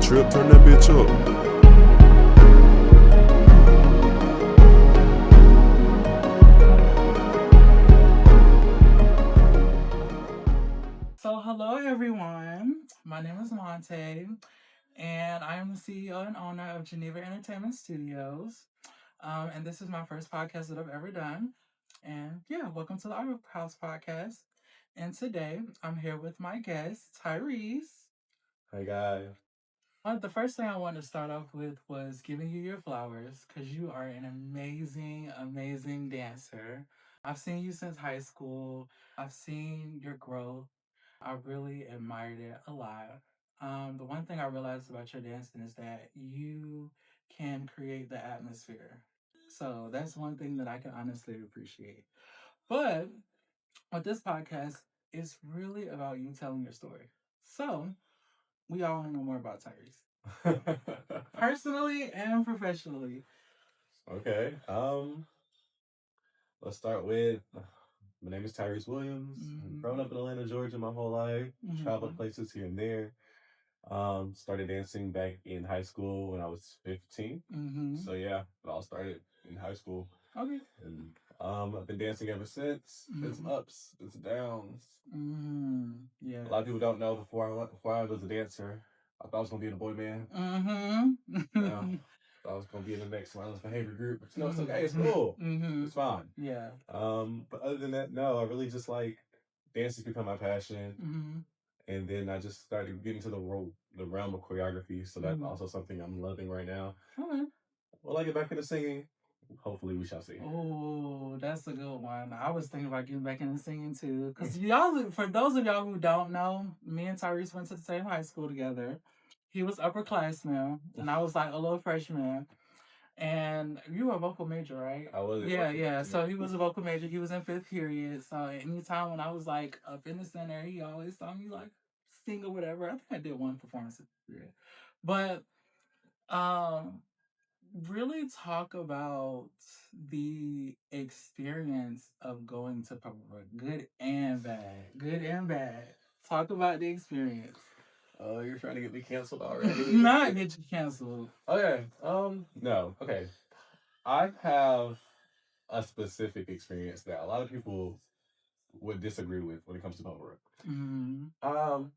trip, turn that bitch up. So, hello everyone. My name is Monte, and I am the CEO and owner of Geneva Entertainment Studios. And this is my first podcast that I've ever done. And yeah, welcome to the Art House podcast. And today I'm here with my guest, Tyrese. Hey guys. The first thing I wanted to start off with was giving you your flowers because you are an amazing, amazing dancer. I've seen you since high school. I've seen your growth. I really admired it a lot. The one thing I realized about your dancing is that you can create the atmosphere. So that's one thing that I can honestly appreciate. But with this podcast, it's really about you telling your story. So we all want to know more about Tyrese, personally and professionally. Okay. Let's start with my name is Tyress Williams. I've grown up in Atlanta, Georgia my whole life. Traveled places here and there. Started dancing back in high school when I was 15. So yeah, it all started in high school. Okay. And I've been dancing ever since. It's ups, it's downs. Yeah. A lot of people don't know before I was a dancer, I thought I was gonna be in a boy band. Yeah. I was gonna be in the next violence behavior group. But it's okay, it's cool. It's fine. Yeah. But other than that, no, I really just like dance has become my passion. And then I just started getting to the realm of choreography. So that's also something I'm loving right now. Okay. Well, I get back into singing. Hopefully we shall see. Oh, that's a good one. I was thinking about getting back into singing too. Because y'all, for those of y'all who don't know, me and Tyrese went to the same high school together. He was upperclassman, and I was like a little freshman. And you were a vocal major, right? I was. Yeah, yeah. So he was a vocal major. He was in fifth period. So anytime when I was like up in the center, he always saw me like sing or whatever. I think I did one performance in fifth period. But um really talk about the experience of going to Pepperbrook, good and bad. Good and bad. Talk about the experience. Oh, you're trying to get me canceled already? Not get you canceled. Okay. No. Okay. I have a specific experience that a lot of people would disagree with when it comes to Pokemon. Um,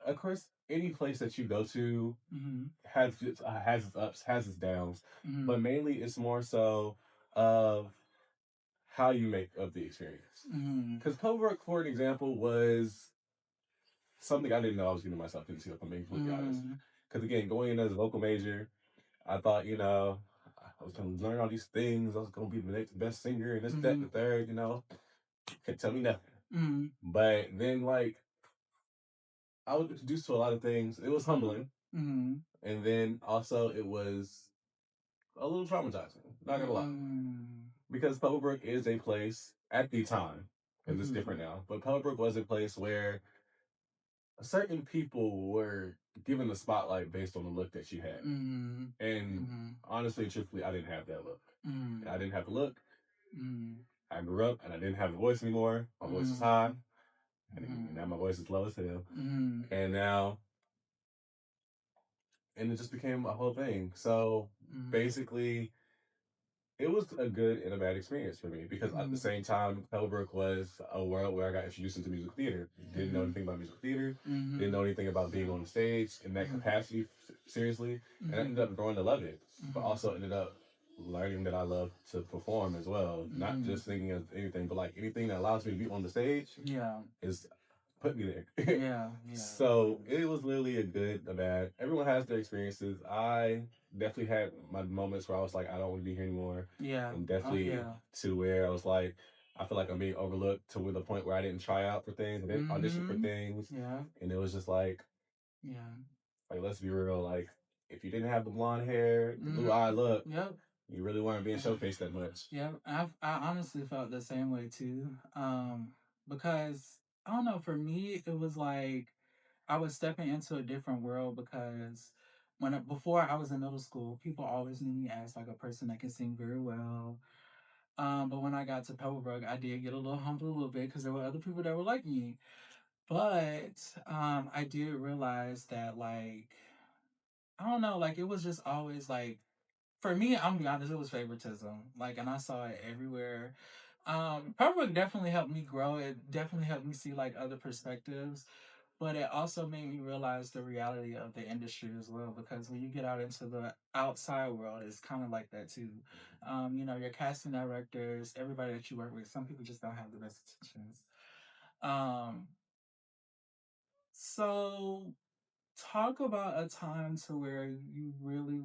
of course, any place that you go to has its ups, has its downs, but mainly it's more so of how you make of the experience. Because Pokemon, for an example, was something I didn't know I was getting myself into. If I'm being completely honest. Because again, going in as a vocal major, I thought I was gonna learn all these things. I was gonna be the next best singer and this, that, and the third. Can't tell me nothing. But then, like, I was introduced to a lot of things. It was humbling, and then also it was a little traumatizing. Not gonna lie, because Pebblebrook is a place at the time, and it's different now. But Pebblebrook was a place where certain people were given the spotlight based on the look that you had, and honestly, truthfully, I didn't have that look. I didn't have the look. I grew up and I didn't have the voice anymore. My voice was high, and now my voice is low as hell. And now, and it just became a whole thing. So basically, it was a good and a bad experience for me because at the same time, Pebblebrook was a world where I got introduced into musical theater. Didn't know anything about musical theater. Didn't know anything about being on the stage in that capacity, seriously. And I ended up growing to love it, but also ended up learning that I love to perform as well. Not just singing as anything, but like anything that allows me to be on the stage. Yeah. Is put me there. Yeah. So it was literally a good, a bad. Everyone has their experiences. I definitely had my moments where I was like, I don't want to be here anymore. Yeah. And definitely to where I was like, I feel like I'm being overlooked to the point where I didn't try out for things, I didn't audition for things. Yeah. And it was just like, Yeah. let's be real, like, if you didn't have the blonde hair, the blue eye look, Yep. you really weren't being showcased that much. Yeah. I honestly felt the same way too. Because I don't know, for me it was like I was stepping into a different world because before I was in middle school, people always knew me as like a person that can sing very well. But when I got to Pebblebrook, I did get a little humbled a little bit because there were other people that were like me. But I did realize that like I don't know, like it was just always like for me, I'm gonna be honest, it was favoritism. Like, and I saw it everywhere. Public definitely helped me grow. It definitely helped me see like other perspectives, but it also made me realize the reality of the industry as well. Because when you get out into the outside world, it's kind of like that too. Your casting directors, everybody that you work with, some people just don't have the best intentions. Um, so talk about a time to where you really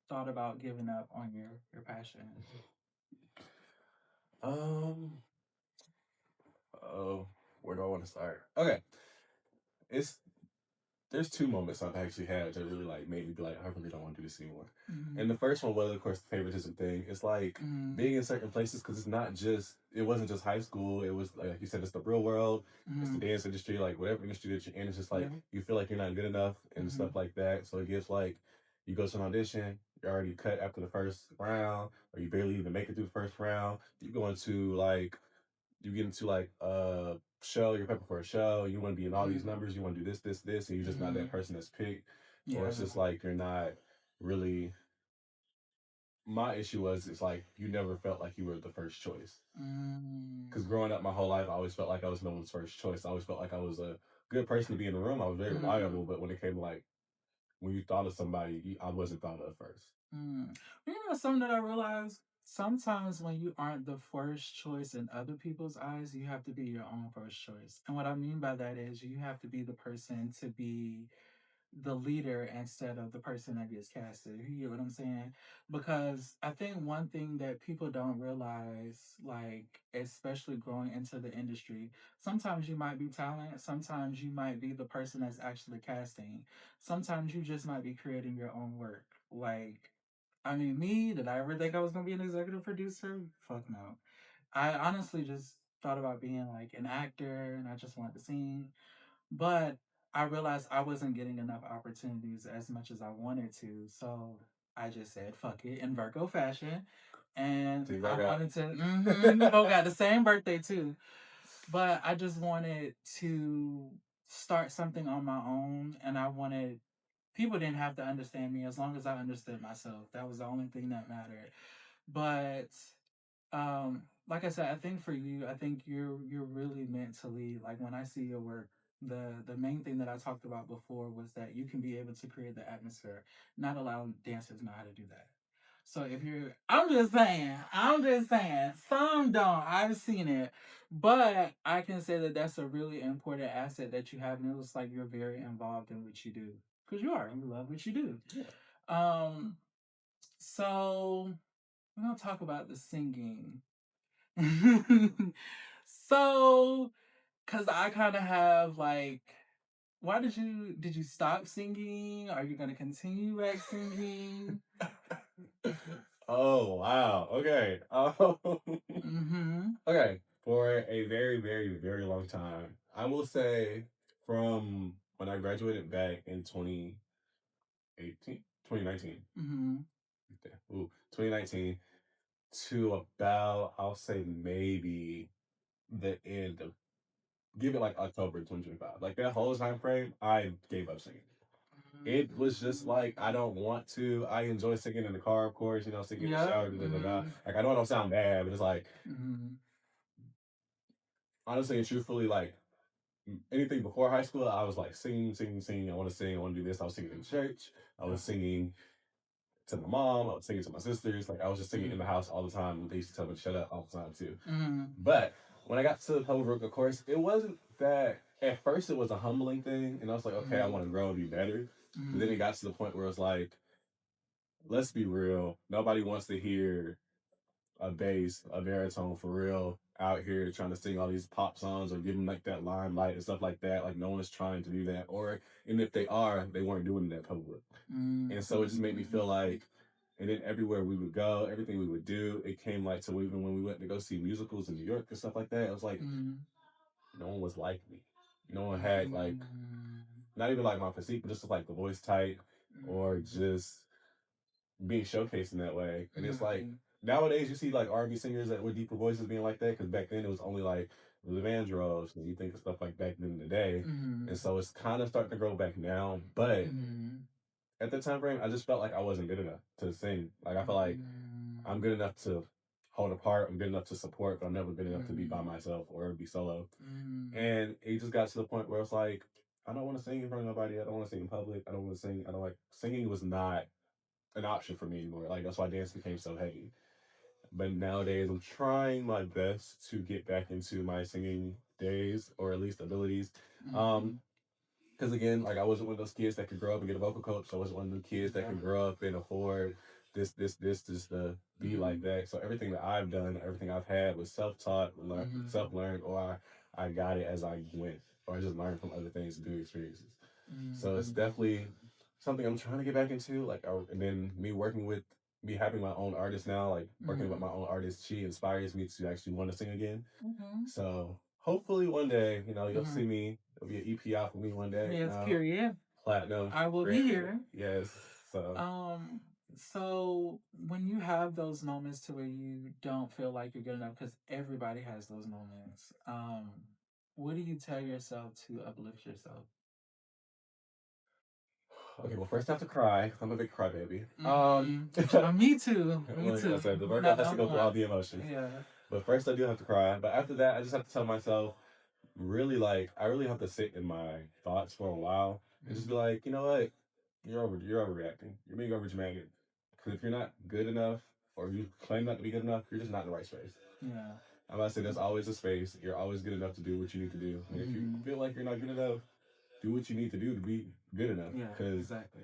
thought about giving up on your passion. Um. Oh, where do I want to start? Okay, it's there's two moments I've actually had that really like made me be like, I really don't want to do this anymore. And the first one was, of course, the favoritism thing. It's like being in certain places because it wasn't just high school. It was like you said, it's the real world, it's the dance industry, like whatever industry that you're in. It's just like you feel like you're not good enough and stuff like that. So it gets like you go to an audition, you're already cut after the first round, or you barely even make it through the first round. You get into like a show, you're prepping for a show, you want to be in all these numbers, you want to do this, and you're just not that person that's picked. Or it's just like you're not really. My issue was it's like you never felt like you were the first choice. Because growing up my whole life, I always felt like I was no one's first choice. I always felt like I was a good person to be in the room. I was very reliable, but when it came to like when you thought of somebody, I wasn't thought of first. Something that I realized sometimes when you aren't the first choice in other people's eyes, you have to be your own first choice. And what I mean by that is you have to be the person to be the leader instead of the person that gets casted. You get what I'm saying? Because I think one thing that people don't realize, like, especially growing into the industry, sometimes you might be talent, sometimes you might be the person that's actually casting, sometimes you just might be creating your own work. Like, I mean, me, did I ever think I was going to be an executive producer? Fuck no. I honestly just thought about being like an actor and I just wanted to sing. But I realized I wasn't getting enough opportunities as much as I wanted to. So I just said, fuck it, in Virgo fashion. And I wanted to, both got the same birthday too. But I just wanted to start something on my own. And I wanted, people didn't have to understand me as long as I understood myself. That was the only thing that mattered. But like I said, I think for you, I think you're really meant to lead. Like when I see your work, the main thing that I talked about before was that you can be able to create the atmosphere. Not allowing dancers know how to do that. So if you're, I'm just saying, some don't. I've seen it, but I can say that that's a really important asset that you have, and it looks like you're very involved in what you do because you are. You love what you do. Yeah. So we're gonna talk about the singing. So, cause I kind of have like, why did you stop singing? Are you gonna continue back singing? Oh wow. Okay. Okay. For a very, very, very long time, I will say from when I graduated back in 2018, 2019. Ooh, 2019 to about I'll say maybe the end of give it like October 2025. Like that whole time frame, I gave up singing. It was just like I don't want to. I enjoy singing in the car, of course, singing in the shower, Like I know I don't sound bad, but it's like honestly and truthfully, like anything before high school, I was like singing, singing, singing. I want to sing, I want to do this. I was singing in church. I was singing to my mom. I was singing to my sisters. Like I was just singing in the house all the time. They used to tell me to shut up all the time too. But when I got to the public work, of course, it wasn't that. At first, it was a humbling thing, and I was like, okay, I want to grow and be better. But then it got to the point where it's like, let's be real. Nobody wants to hear a bass, a baritone for real out here trying to sing all these pop songs or give them like that limelight and stuff like that. Like no one's trying to do that, or and if they are, they weren't doing that public. And so it just made me feel like, and then everywhere we would go, everything we would do, it came like to even when we went to go see musicals in New York and stuff like that. It was like no one was like me. No one had like not even like my physique, but just like the voice type or just being showcased in that way. And it's like nowadays you see like R&B singers that with deeper voices being like that because back then it was only like the Vandross and you think of stuff like back then in the day. And so it's kind of starting to grow back now, but at that time frame, I just felt like I wasn't good enough to sing. Like I felt like I'm good enough to hold a part. I'm good enough to support, but I'm never good enough to be by myself or be solo. And it just got to the point where it's like, I don't want to sing in front of nobody. I don't want to sing in public. I don't want to sing. I don't like singing was not an option for me anymore. Like that's why dance became so heavy. But nowadays, I'm trying my best to get back into my singing days or at least abilities. Because again, like I wasn't one of those kids that could grow up and get a vocal coach. I wasn't one of the kids that could grow up and afford this to be like that. So everything that I've done, everything I've had was self-taught, self learned, or I got it as I went, or I just learned from other things and new experiences. So it's definitely something I'm trying to get back into. Like, and then me having my own artist now, like working with my own artist, she inspires me to actually want to sing again. So hopefully one day, you'll see me. There'll be an EP out for me one day. Yes, period. Platinum. I will be here. Yes. So when you have those moments to where you don't feel like you're good enough, because everybody has those moments, what do you tell yourself to uplift yourself? Okay, well, first I have to cry. I'm a big crybaby. Me too. Me Like too. I said, the workout has to go through all the emotions. Yeah. But first I do have to cry. But after that, I just have to tell myself, really, like, I really have to sit in my thoughts for a while and just be like, you know what? You're overreacting. You're being overdramatic. Because if you're not good enough or you claim not to be good enough, you're just not in the right space. Yeah. I'm about to say there's always a space. You're always good enough to do what you need to do. And if you feel like you're not good enough, do what you need to do to be good enough. Yeah, because exactly.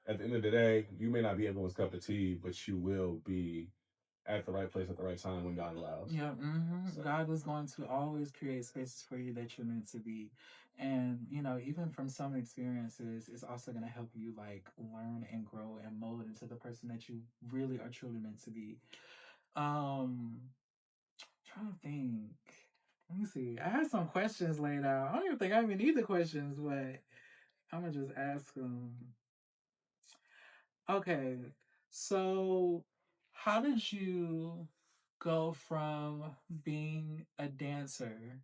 at the end of the day, you may not be everyone's cup of tea, but you will be at the right place at the right time when God allows. Yeah, so. God is going to always create spaces for you that you're meant to be. And, even from some experiences, it's also going to help you like learn and grow and mold into the person that you really are truly meant to be. Trying to think. Let me see. I have some questions laid out. I don't even think I even need the questions, but I'm going to just ask them. Okay. So, how did you go from being a dancer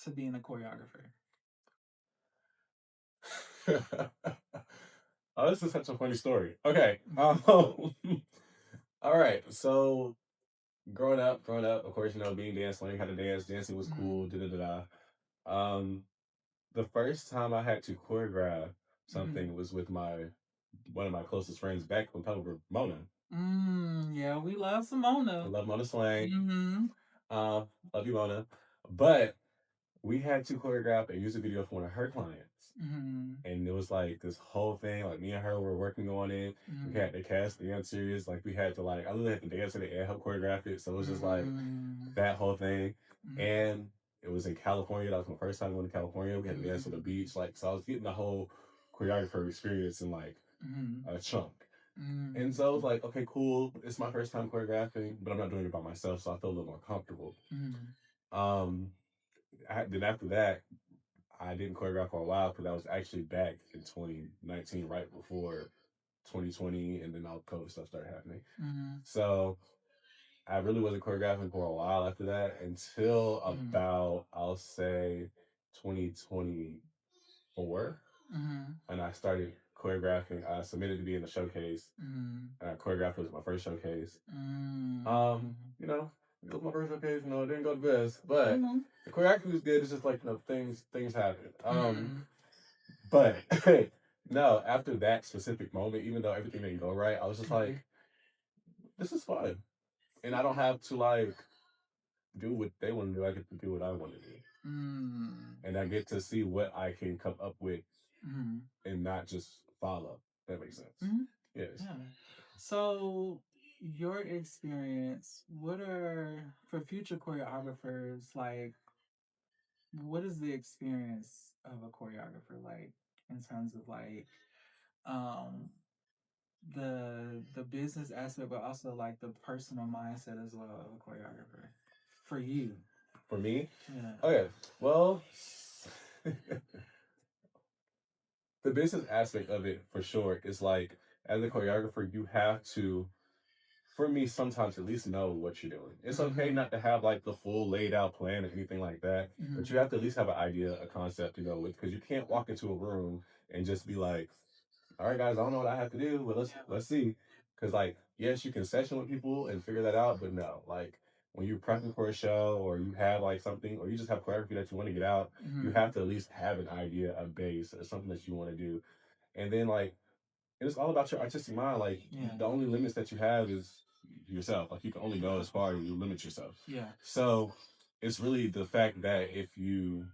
to being a choreographer? Oh, this is such a funny story. Okay. All right. So, growing up, of course, being dance, learning how to dance, dancing was cool. Da da da da. The first time I had to choreograph something was with one of my closest friends back when Pebble Mona. Yeah, we love Simona. I love Mona Slang. Love you, Mona. But we had to choreograph a music video for one of her clients. And it was like this whole thing, like me and her were working on it. We had to cast dancers, like we had to I literally had to dance with it and help choreograph it. So it was just like that whole thing. And it was in California. That was my first time going to California. We had to dance on the beach. So I was getting the whole choreographer experience in a chunk. And so I was like, okay, cool. It's my first time choreographing, but I'm not doing it by myself, so I feel a little more comfortable. Then after that, I didn't choreograph for a while because I was actually back in 2019, right before 2020, and then all COVID stuff started happening. So I really wasn't choreographing for a while after that until about, I'll say, 2024. And I started choreographing. I submitted to be in the showcase, and I choreographed. It was my first showcase. It was my first showcase. It didn't go the best, but the choreography was good. It's just like things happen. But no, after that specific moment, even though everything didn't go right, I was just like, this is fun, and I don't have to do what they want to do. I get to do what I want to do, and I get to see what I can come up with, and not just follow. That makes sense. Yes. Yeah. So, your experience, what are, for future choreographers, like, what is the experience of a choreographer like in terms of um, the business aspect, but also like the personal mindset as well of a choreographer for you? For me? Yeah. Okay. Well, the business aspect of it for sure is like, as a choreographer, you have to, for me, sometimes at least know what you're doing. It's okay not to have the full laid out plan or anything like that, but you have to at least have an idea, a concept, because you can't walk into a room and just be like, all right, guys, I don't know what I have to do, but let's see. Because like, yes, you can session with people and figure that out, but no, like when you're prepping for a show or you have like something or you just have choreography that you want to get out, you have to at least have an idea, a base, or something that you want to do. And then like it's all about your artistic mind. Like the only limits that you have is yourself. Like you can only go as far as you limit yourself. Yeah. So it's really the fact that if you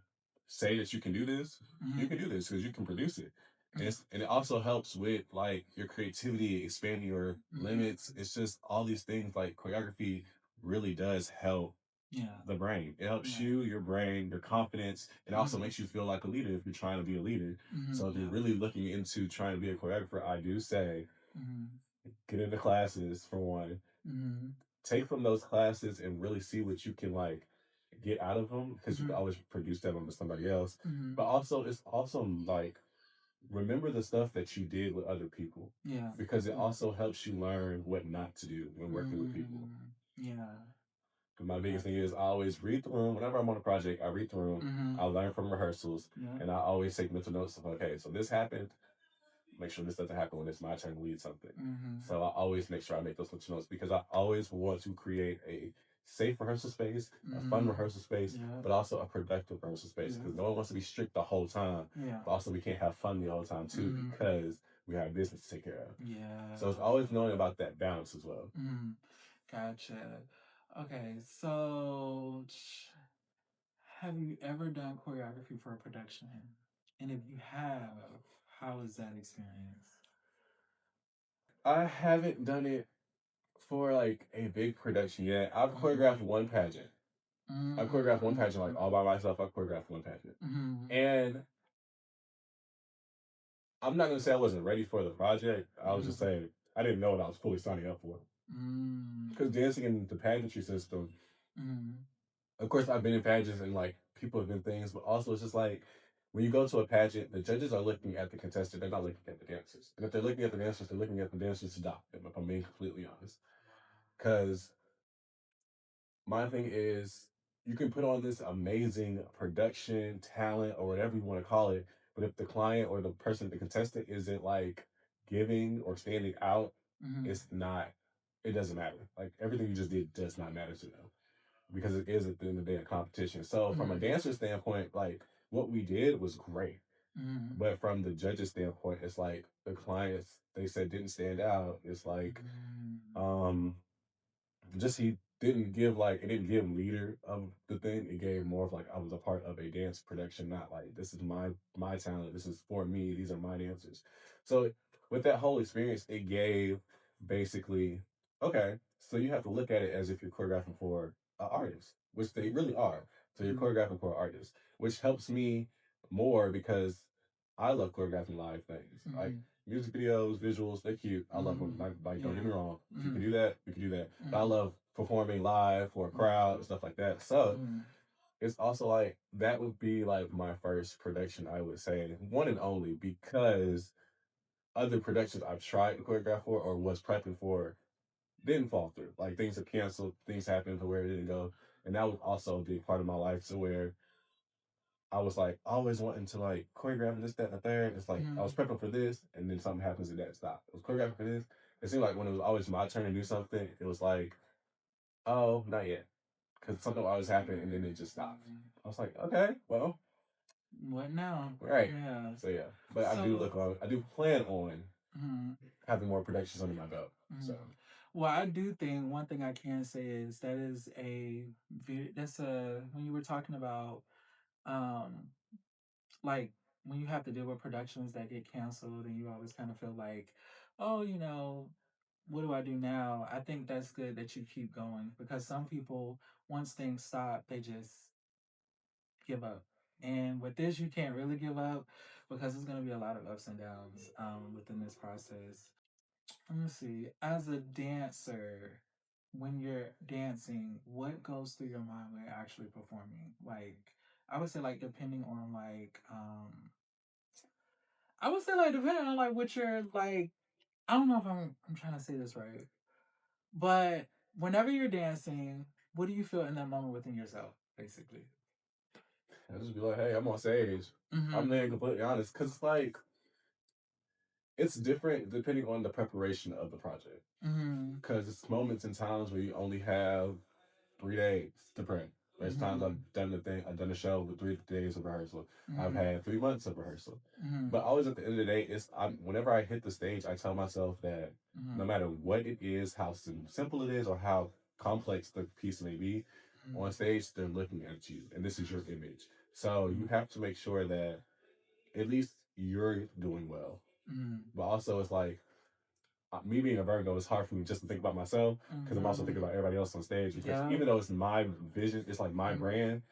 say that you can do this, you can do this because you can produce it. And it also helps with like your creativity, expanding your limits. It's just all these things like choreography really does help the brain. It helps you, your brain, your confidence. It also makes you feel like a leader if you're trying to be a leader. So if you're really looking into trying to be a choreographer, I do say get into classes for one. Take from those classes and really see what you can like get out of them because you can always produce that onto somebody else. But also, it's also like remember the stuff that you did with other people. Yeah. Because it also helps you learn what not to do when working with people. Yeah. My biggest thing is I always read the room. Whenever I'm on a project, I read the room. I learn from rehearsals, and I always take mental notes of okay, so this happened. Make sure this doesn't happen when it's my turn to lead something. So I always make sure I make those mental notes because I always want to create a safe rehearsal space, a fun rehearsal space, but also a productive rehearsal space because no one wants to be strict the whole time. But also we can't have fun the whole time too because we have business to take care of. Yeah. So it's always knowing about that balance as well. Gotcha. Okay, so have you ever done choreography for a production? And if you have, how was that experience? I haven't done it for like a big production yet. I've choreographed one pageant. I choreographed one pageant like all by myself. I choreographed one pageant, and I'm not gonna say I wasn't ready for the project. I was just saying I didn't know what I was fully signing up for. Because dancing in the pageantry system, of course, I've been in pageants and like people have been things, but also it's just like when you go to a pageant, the judges are looking at the contestant, they're not looking at the dancers. And if they're looking at the dancers, they're looking at the dancers to dock them, if I'm being completely honest. Because my thing is, you can put on this amazing production, talent, or whatever you want to call it, but if the client or the person, the contestant, isn't like giving or standing out, it's not. It doesn't matter. Like everything you just did does not matter to them because it is at the end of the day a competition. So from a dancer standpoint, like what we did was great, but from the judges standpoint, it's like the clients they said didn't stand out. It's like, um, just he didn't give like it didn't give leader of the thing. It gave more of like I was a part of a dance production, not like this is my talent. This is for me. These are my dancers. So with that whole experience, it gave basically okay. So you have to look at it as if you're choreographing for an artist, which they really are. So you're choreographing for an artist, which helps me more because I love choreographing live things. Like music videos, visuals, they're cute. I love them. Like don't get me wrong. If you can do that, we can do that. But I love performing live for a crowd and stuff like that. So it's also like that would be like my first production, I would say, one and only because other productions I've tried to choreograph for or was prepping for didn't fall through. Like things have canceled, things happened to where it didn't go. And that was also a big part of my life to where I was like always wanting to like choreograph this, that, and the third. It's like I was prepping for this, and then something happens and that stopped. I was choreographing for this. It seemed like when it was always my turn to do something, it was like, oh, not yet, because something always happened and then it just stopped. I was like, okay, well, what now? right. Yeah. So yeah, but I do look on. I do plan on having more productions under my belt. So. Well, I do think one thing I can say is that's a when you were talking about um like when you have to deal with productions that get canceled and you always kind of feel like, oh, what do I do now? I think that's good that you keep going because some people, once things stop, they just give up. And with this, you can't really give up because there's going to be a lot of ups and downs within this process. Let me see. As a dancer, when you're dancing, what goes through your mind when you're actually performing? Like, I would say, like, depending on, like, I would say, like, depending on, like, what you're, like, I don't know if I'm trying to say this right, but whenever you're dancing, what do you feel in that moment within yourself, basically? I just be like, hey, I'm on stage. I'm being completely honest, cause it's like it's different depending on the preparation of the project. Because it's moments and times where you only have 3 days to prep. There's times I've done the thing, I've done a show with 3 days of rehearsal. I've had 3 months of rehearsal. But always at the end of the day, whenever I hit the stage, I tell myself that no matter what it is, how simple it is, or how complex the piece may be, on stage they're looking at you, and this is your image. So you have to make sure that at least you're doing well. But also, it's like me being a Virgo, it's hard for me just to think about myself because I'm also thinking about everybody else on stage. Because even though it's my vision, it's like my brand.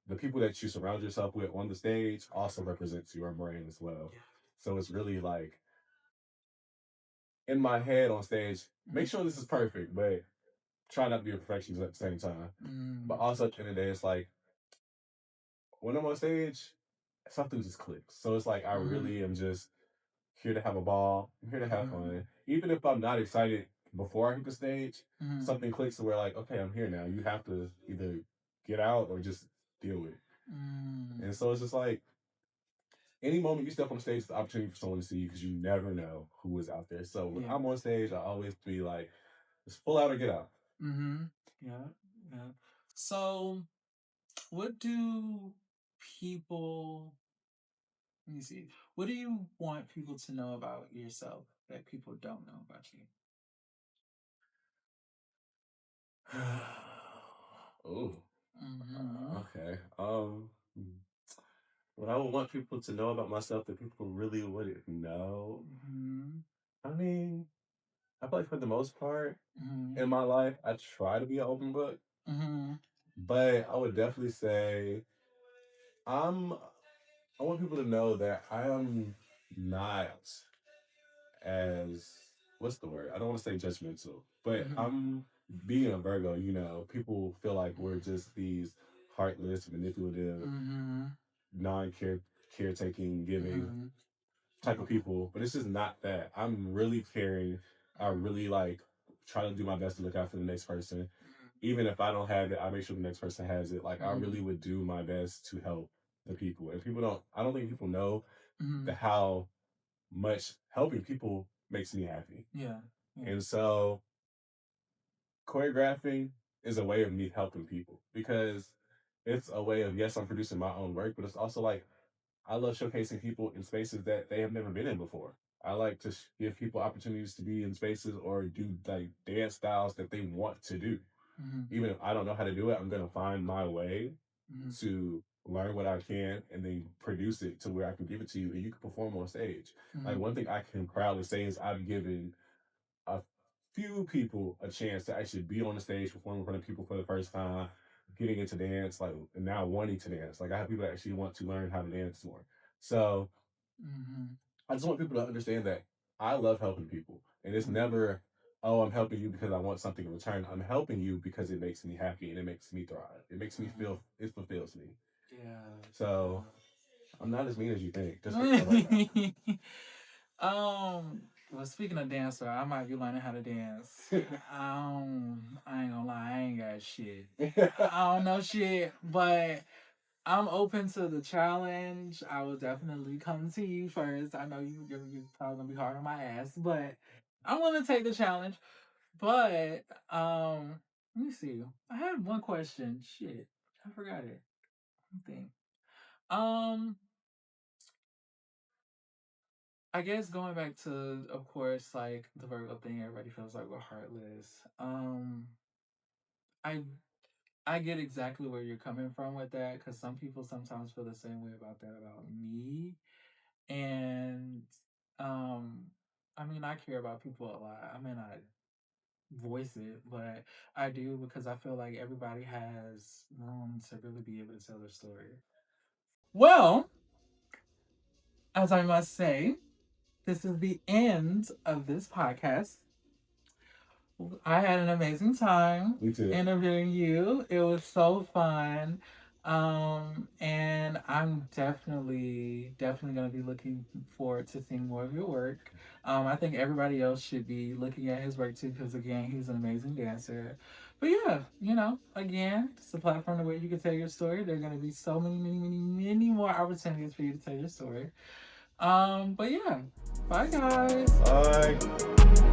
The people that you surround yourself with on the stage also represents your brand as well. So it's really like in my head on stage, make sure this is perfect, but try not to be a perfectionist at the same time. But also at the end of the day, it's like when I'm on stage, something just clicks. So it's like I really am just here to have a ball. I'm here to have fun. Even if I'm not excited before I hit the stage, something clicks to where like, okay, I'm here now. You have to either get out or just deal with it. And so it's just like any moment you step on stage is an opportunity for someone to see you because you never know who is out there. So when I'm on stage, I always be like, just pull out or get out. Yeah, yeah. So, what do people? Let me see. What do you want people to know about yourself that people don't know about you? Oh, okay. What I would want people to know about myself that people really wouldn't know. I mean, I feel like for the most part in my life, I try to be an open book. But I would definitely say I'm. I want people to know that I am not as what's the word? I don't want to say judgmental, but I'm being a Virgo. You know, people feel like we're just these heartless, manipulative, non-care caretaking, giving type of people. But it's just not that. I'm really caring. I really like try to do my best to look out for the next person. Even if I don't have it, I make sure the next person has it. Like I really would do my best to help the people. And people don't. I don't think people know the how much helping people makes me happy. And so choreographing is a way of me helping people because it's a way of yes, I'm producing my own work, but it's also like I love showcasing people in spaces that they have never been in before. I like to give people opportunities to be in spaces or do like dance styles that they want to do. Even if I don't know how to do it, I'm gonna find my way to learn what I can and then produce it to where I can give it to you and you can perform on stage. Like one thing I can proudly say is I've given a few people a chance to actually be on the stage performing in front of people for the first time, getting into dance, like and now wanting to dance. Like I have people that actually want to learn how to dance more. So I just want people to understand that I love helping people. And it's never, oh, I'm helping you because I want something in return. I'm helping you because it makes me happy and it makes me thrive. It makes me feel it fulfills me. So I'm not as mean as you think. Just Well, speaking of dancer, I might be learning how to dance. I ain't gonna lie, I ain't got shit. I don't know shit, but I'm open to the challenge. I will definitely come to you first. I know you're probably gonna be hard on my ass, but I'm gonna take the challenge. But let me see. I had one question. Shit, I forgot it. I think. Um, I guess going back to, of course, like the Virgo thing, everybody feels like we're heartless. I I get exactly where you're coming from with that because some people sometimes feel the same way about that about me, and um, I mean, I care about people a lot. I may not voice it, but I do because I feel like everybody has room to really be able to tell their story. Well, as I must say, this is the end of this podcast. I had an amazing time Me too. interviewing you. It was so fun. And I'm definitely gonna be looking forward to seeing more of your work. I think everybody else should be looking at his work too, because again, he's an amazing dancer. But yeah, again, it's a platform where you can tell your story. There are gonna be so many, many, many, many more opportunities for you to tell your story. But yeah, bye guys. Bye.